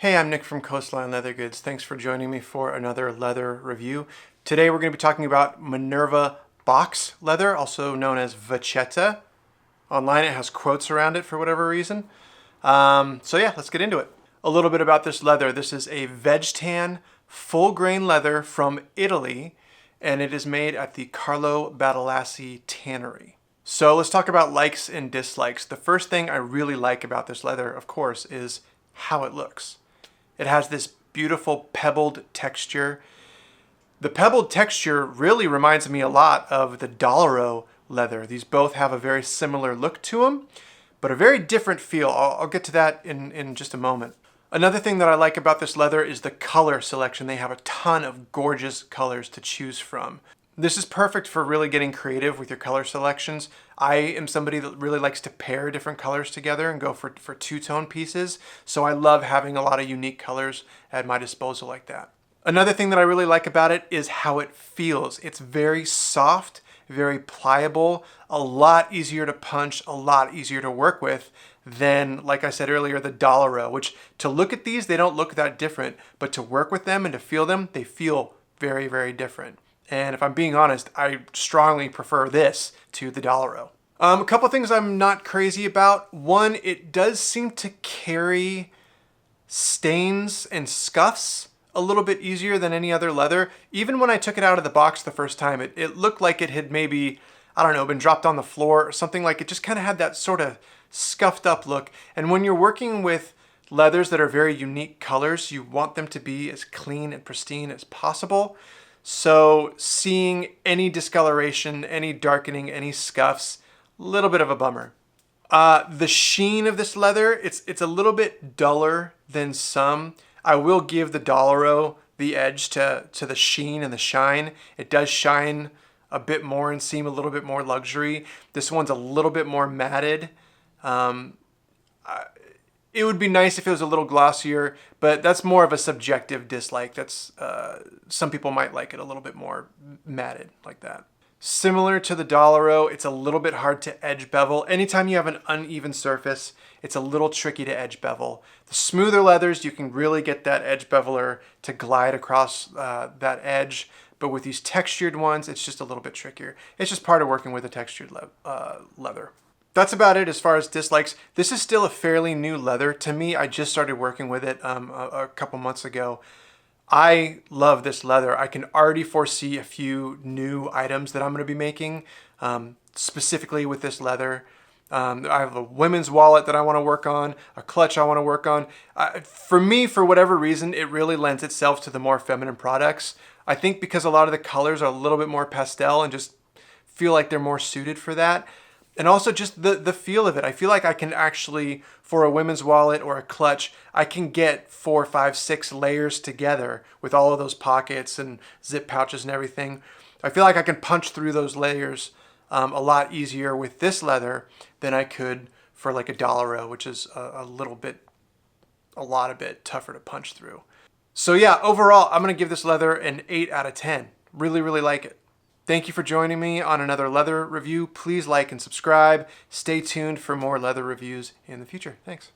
Hey, I'm Nick from Coastline Leather Goods. Thanks for joining me for another leather review. Today we're going to be talking about Minerva Box leather, also known as Vachetta. Online it has quotes around it for whatever reason. So yeah, let's get into it. A little bit about this leather. This is a veg tan, full grain leather from Italy, and it is made at the Carlo Badalassi tannery. So let's talk about likes and dislikes. The first thing I really like about this leather, of course, is how it looks. It has this beautiful pebbled texture. The pebbled texture really reminds me a lot of the Dollaro leather. These both have a very similar look to them, but a very different feel. I'll get to that in just a moment. Another thing that I like about this leather is the color selection. They have a ton of gorgeous colors to choose from. This is perfect for really getting creative with your color selections. I am somebody that really likes to pair different colors together and go for two-tone pieces. So I love having a lot of unique colors at my disposal like that. Another thing that I really like about it is how it feels. It's very soft, very pliable, a lot easier to punch, a lot easier to work with than, like I said earlier, the Dollaro, which to look at these, they don't look that different, but to work with them and to feel them, they feel very, very different. And if I'm being honest, I strongly prefer this to the Dollaro. A couple things I'm not crazy about. One, it does seem to carry stains and scuffs a little bit easier than any other leather. Even when I took it out of the box the first time, it looked like it had maybe, I don't know, been dropped on the floor or something. Like it just kind of had that sort of scuffed up look. And when you're working with leathers that are very unique colors, you want them to be as clean and pristine as possible. So seeing any discoloration, any darkening, any scuffs, a little bit of a bummer. The sheen of this leather, it's a little bit duller than some. I will give the Dollaro the edge to the sheen and the shine. It does shine a bit more and seem a little bit more luxury. This one's a little bit more matted. It would be nice if it was a little glossier, but that's more of a subjective dislike. That's some people might like it a little bit more matted like that. Similar to the Dollaro, it's a little bit hard to edge bevel. Anytime you have an uneven surface, it's a little tricky to edge bevel. The smoother leathers, you can really get that edge beveler to glide across that edge, but with these textured ones, it's just a little bit trickier. It's just part of working with a textured leather. That's about it as far as dislikes. This is still a fairly new leather. To me, I just started working with it a couple months ago. I love this leather. I can already foresee a few new items that I'm going to be making specifically with this leather. I have a women's wallet that I want to work on, a clutch I want to work on. For me, for whatever reason, it really lends itself to the more feminine products. I think because a lot of the colors are a little bit more pastel and just feel like they're more suited for that. And also just the feel of it. I feel like I can actually, for a women's wallet or a clutch, I can get 4, 5, 6 layers together with all of those pockets and zip pouches and everything. I feel like I can punch through those layers a lot easier with this leather than I could for like a Dollaro, which is a lot of bit tougher to punch through. So yeah, overall, I'm going to give this leather an 8 out of 10. Really, really like it. Thank you for joining me on another leather review. Please like and subscribe. Stay tuned for more leather reviews in the future. Thanks.